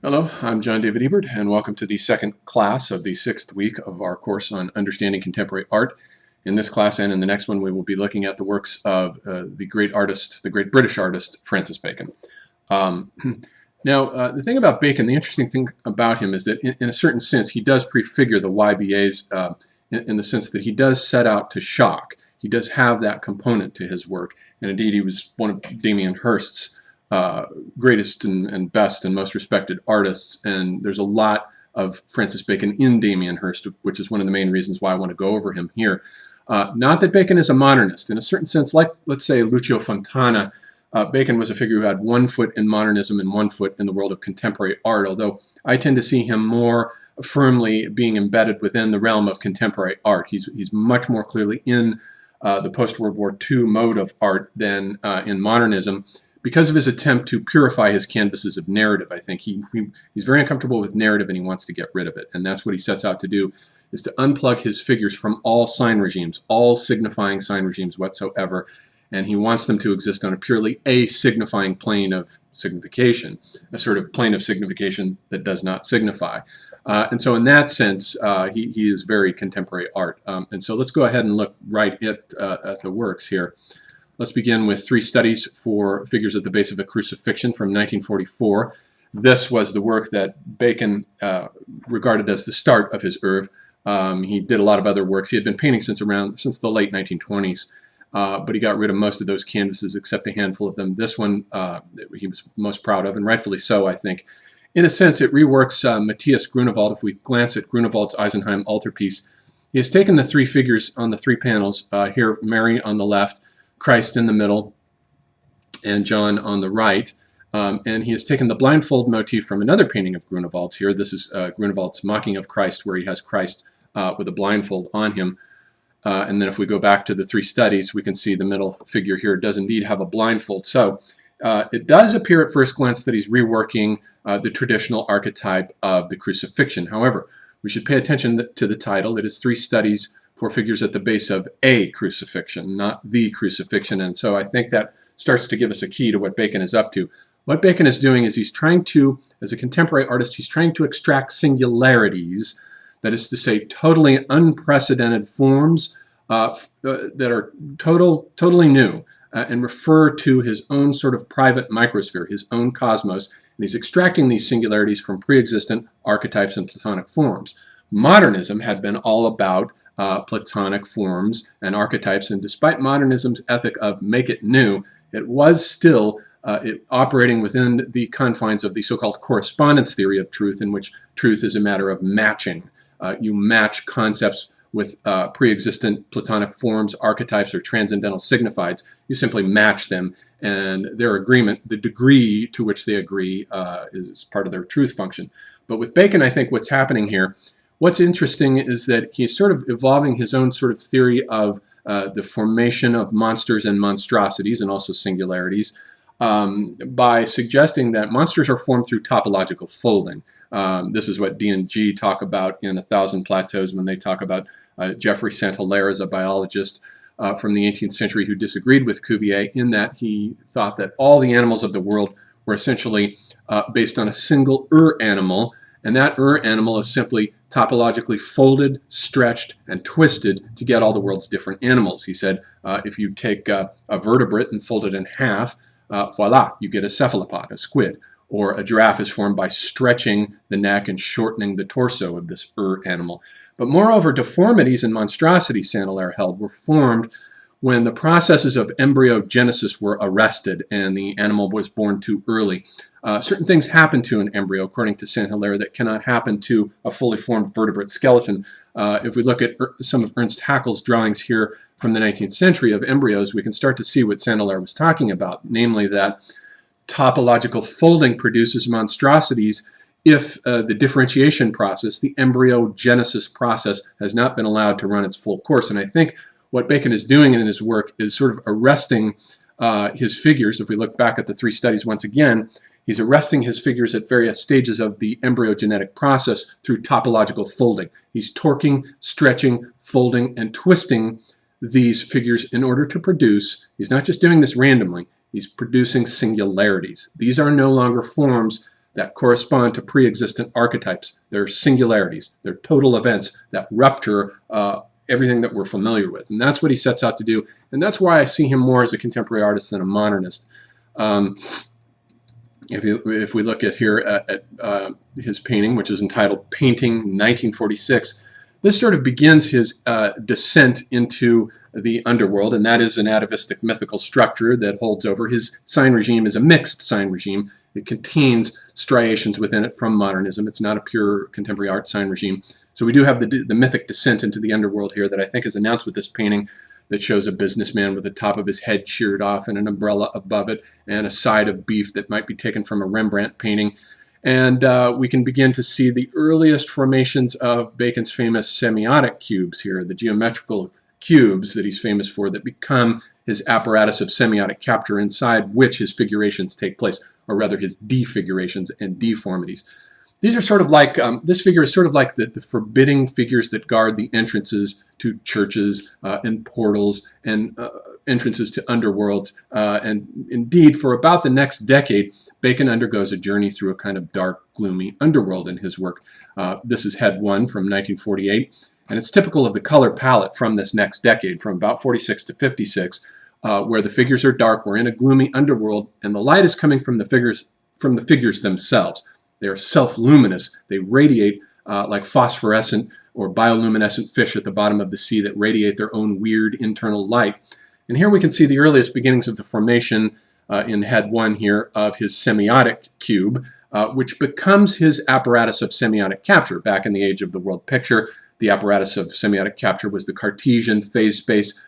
Hello, I'm John David Ebert, and welcome to the second class of the sixth week of our course on understanding contemporary art. In this class and in the next one, we will be looking at the works of the great British artist, Francis Bacon. The thing about Bacon, the interesting thing about him is that in a certain sense, he does prefigure the YBAs in the sense that he does set out to shock. He does have that component to his work, and indeed he was one of Damien Hirst's greatest and best and most respected artists, and there's a lot of Francis Bacon in Damien Hirst, which is one of the main reasons why I want to go over him here. Not that Bacon is a modernist. In a certain sense, like, let's say, Lucio Fontana, Bacon was a figure who had one foot in modernism and one foot in the world of contemporary art, although I tend to see him more firmly being embedded within the realm of contemporary art. He's much more clearly in the post-World War II mode of art than in modernism, because of his attempt to purify his canvases of narrative. I think he's very uncomfortable with narrative and he wants to get rid of it. And that's what he sets out to do, is to unplug his figures from all sign regimes, all signifying sign regimes whatsoever. And he wants them to exist on a purely a-signifying plane of signification, a sort of plane of signification that does not signify. And so in that sense, he is very contemporary art. And so let's go ahead and look right at the works here. Let's begin with three studies for figures at the base of a crucifixion from 1944. This was the work that Bacon regarded as the start of his oeuvre. He did a lot of other works. He had been painting since the late 1920s, but he got rid of most of those canvases except a handful of them. This one he was most proud of, and rightfully so, I think. In a sense, it reworks Matthias Grunewald. If we glance at Grunewald's Eisenheim altarpiece, he has taken the three figures on the three panels, here Mary on the left, Christ in the middle, and John on the right. And he has taken the blindfold motif from another painting of Grunewald's here. This is Grunewald's Mocking of Christ, where he has Christ with a blindfold on him. And then if we go back to the three studies, we can see the middle figure here does indeed have a blindfold. So it does appear at first glance that he's reworking the traditional archetype of the crucifixion. However, we should pay attention to the title. It is three studies for figures at the base of a crucifixion, not the crucifixion. And so I think that starts to give us a key to what Bacon is up to. What Bacon is doing is he's trying to, as a contemporary artist, he's trying to extract singularities, that is to say, totally unprecedented forms that are totally new, and refer to his own sort of private microsphere, his own cosmos, and he's extracting these singularities from pre-existent archetypes and Platonic forms. Modernism had been all about Platonic forms and archetypes, and despite modernism's ethic of make it new, it was still operating within the confines of the so-called correspondence theory of truth, in which truth is a matter of matching. You match concepts with pre-existent Platonic forms, archetypes, or transcendental signifieds. You simply match them, and their agreement, the degree to which they agree, is part of their truth function. But with Bacon, I think what's happening here, what's interesting is that he's sort of evolving his own sort of theory of the formation of monsters and monstrosities, and also singularities, by suggesting that monsters are formed through topological folding. This is what D&G talk about in 1,000 Plateaus when they talk about Geoffrey Saint-Hilaire as a biologist from the 18th century who disagreed with Cuvier, in that he thought that all the animals of the world were essentially based on a single animal, and that animal is simply topologically folded, stretched, and twisted to get all the world's different animals. He said if you take a vertebrate and fold it in half, voila, you get a cephalopod, a squid. Or a giraffe is formed by stretching the neck and shortening the torso of this animal. But moreover, deformities and monstrosities, Saint-Hilaire held, were formed when the processes of embryogenesis were arrested and the animal was born too early. Certain things happen to an embryo, according to Saint-Hilaire, that cannot happen to a fully formed vertebrate skeleton. If we look at some of Ernst Haeckel's drawings here from the 19th century of embryos, we can start to see what Saint-Hilaire was talking about, namely that topological folding produces monstrosities if the differentiation process, the embryogenesis process, has not been allowed to run its full course. And I think what Bacon is doing in his work is sort of arresting his figures. If we look back at the three studies once again, he's arresting his figures at various stages of the embryogenetic process through topological folding. He's torquing, stretching, folding, and twisting these figures in order to produce, he's not just doing this randomly, he's producing singularities. These are no longer forms that correspond to pre-existent archetypes. They're singularities. They're total events that rupture everything that we're familiar with. And that's what he sets out to do. And that's why I see him more as a contemporary artist than a modernist. If we look at here at his painting, which is entitled Painting 1946, this sort of begins his descent into the underworld, and that is an atavistic mythical structure that holds over. His sign regime is a mixed sign regime. It contains striations within it from modernism. It's not a pure contemporary art sign regime. So we do have the mythic descent into the underworld here that I think is announced with this painting, that shows a businessman with the top of his head sheared off and an umbrella above it and a side of beef that might be taken from a Rembrandt painting. And we can begin to see the earliest formations of Bacon's famous semiotic cubes here, the geometrical cubes that he's famous for, that become his apparatus of semiotic capture, inside which his figurations take place, or rather his defigurations and deformities. These are sort of like, this figure is sort of like the forbidding figures that guard the entrances to churches and portals and entrances to underworlds. And indeed, for about the next decade, Bacon undergoes a journey through a kind of dark, gloomy underworld in his work. This is Head 1 from 1948, and it's typical of the color palette from this next decade, from about 46 to 56, where the figures are dark. We're in a gloomy underworld, and the light is coming from the figures themselves. They're self-luminous. They radiate like phosphorescent or bioluminescent fish at the bottom of the sea that radiate their own weird internal light. And here we can see the earliest beginnings of the formation in Head 1 here of his semiotic cube, which becomes his apparatus of semiotic capture. Back in the age of the world picture, the apparatus of semiotic capture was the Cartesian phase space,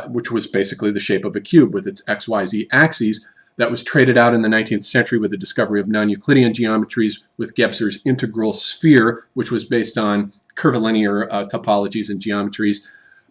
which was basically the shape of a cube with its XYZ axes. That was traded out in the 19th century with the discovery of non-Euclidean geometries, with Gebser's integral sphere, which was based on curvilinear topologies and geometries.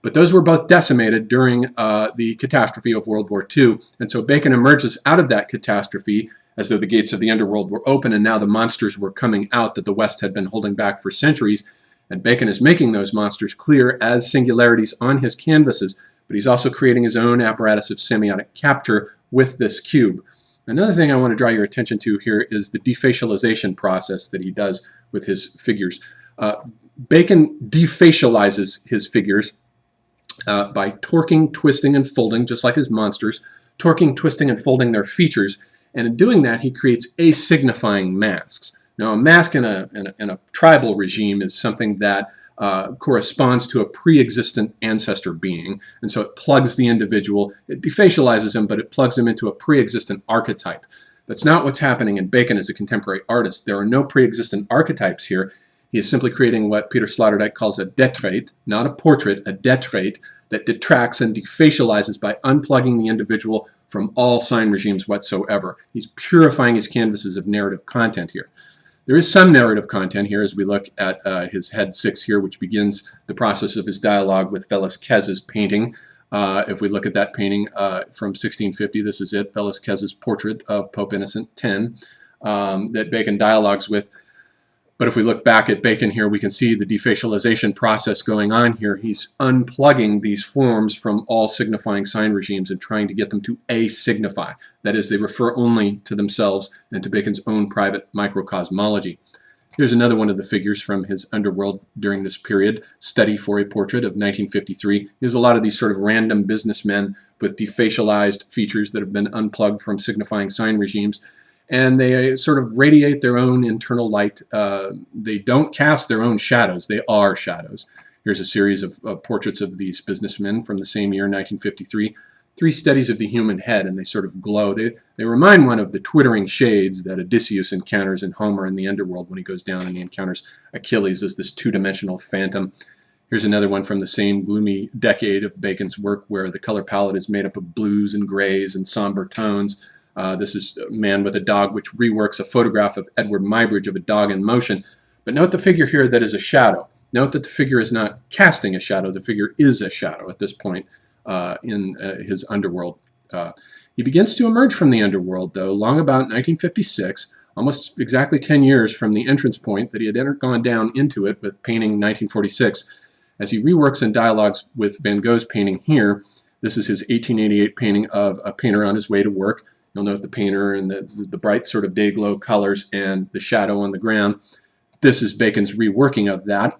But those were both decimated during the catastrophe of World War II. And so Bacon emerges out of that catastrophe as though the gates of the underworld were open and now the monsters were coming out that the West had been holding back for centuries. And Bacon is making those monsters clear as singularities on his canvases, but he's also creating his own apparatus of semiotic capture with this cube. Another thing I want to draw your attention to here is the defacialization process that he does with his figures. Bacon defacializes his figures by torquing, twisting, and folding, just like his monsters, torquing, twisting, and folding their features. And in doing that, he creates asignifying masks. Now, a mask in a tribal regime is something that corresponds to a pre-existent ancestor being, and so it plugs the individual, it defacializes him, but it plugs him into a pre-existent archetype. That's not what's happening in Bacon as a contemporary artist. There are no pre-existent archetypes here. He is simply creating what Peter Sloterdijk calls a détrait, not a portrait, a détrait that detracts and defacializes by unplugging the individual from all sign regimes whatsoever. He's purifying his canvases of narrative content here. There is some narrative content here as we look at his Head 6 here, which begins the process of his dialogue with Velasquez's painting. If we look at that painting from 1650, this is it, Velasquez's portrait of Pope Innocent X that Bacon dialogues with. But if we look back at Bacon here, we can see the defacialization process going on here. He's unplugging these forms from all signifying sign regimes and trying to get them to asignify. That is, they refer only to themselves and to Bacon's own private microcosmology. Here's another one of the figures from his underworld during this period, Study for a Portrait of 1953. There's a lot of these sort of random businessmen with defacialized features that have been unplugged from signifying sign regimes. And they sort of radiate their own internal light. They don't cast their own shadows. They are shadows. Here's a series of portraits of these businessmen from the same year, 1953. 3 studies of the human head, and they sort of glow. They remind one of the twittering shades that Odysseus encounters in Homer in the underworld when he goes down and he encounters Achilles as this 2-dimensional phantom. Here's another one from the same gloomy decade of Bacon's work where the color palette is made up of blues and grays and somber tones. This is a Man with a Dog, which reworks a photograph of Edward Muybridge of a dog in motion. But note the figure here that is a shadow. Note that the figure is not casting a shadow. The figure is a shadow at this point in his underworld. He begins to emerge from the underworld, though, long about 1956, almost exactly 10 years from the entrance point that he had gone down into it with painting 1946. As he reworks and dialogues with Van Gogh's painting here, this is his 1888 painting of a painter on his way to work. You'll note the painter and the bright sort of day glow colors and the shadow on the ground. This is Bacon's reworking of that.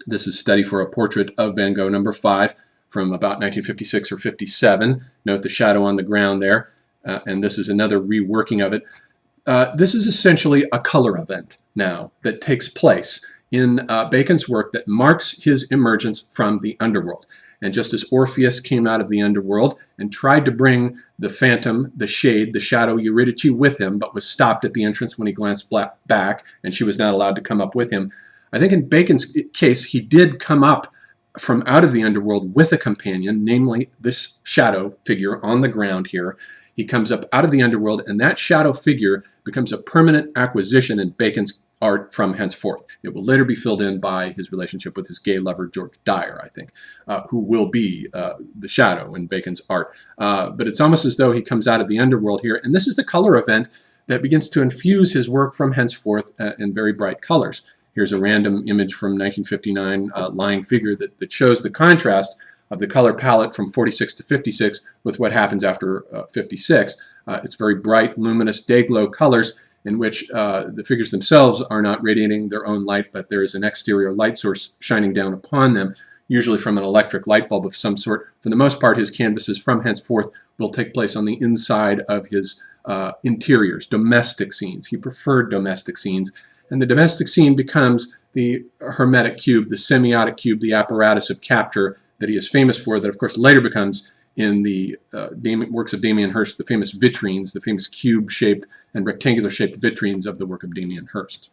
This is Study for a Portrait of Van Gogh number 5 from about 1956 or 57. Note the shadow on the ground there. And this is another reworking of it. This is essentially a color event now that takes place in Bacon's work that marks his emergence from the underworld. And just as Orpheus came out of the underworld and tried to bring the phantom, the shade, the shadow Eurydice with him, but was stopped at the entrance when he glanced back and she was not allowed to come up with him, I think in Bacon's case, he did come up from out of the underworld with a companion, namely this shadow figure on the ground here. He comes up out of the underworld, and that shadow figure becomes a permanent acquisition in Bacon's art from henceforth. It will later be filled in by his relationship with his gay lover, George Dyer, I think, who will be the shadow in Bacon's art. But it's almost as though he comes out of the underworld here, and this is the color event that begins to infuse his work from henceforth in very bright colors. Here's a random image from 1959 lying figure that shows the contrast of the color palette from 46 to 56 with what happens after 56. It's very bright, luminous, day-glow colors in which the figures themselves are not radiating their own light, but there is an exterior light source shining down upon them, usually from an electric light bulb of some sort. For the most part, his canvases from henceforth will take place on the inside of his interiors, domestic scenes. He preferred domestic scenes. And the domestic scene becomes the hermetic cube, the semiotic cube, the apparatus of capture that he is famous for, that of course later becomes in the works of Damien Hirst, the famous vitrines, the famous cube-shaped and rectangular-shaped vitrines of the work of Damien Hirst.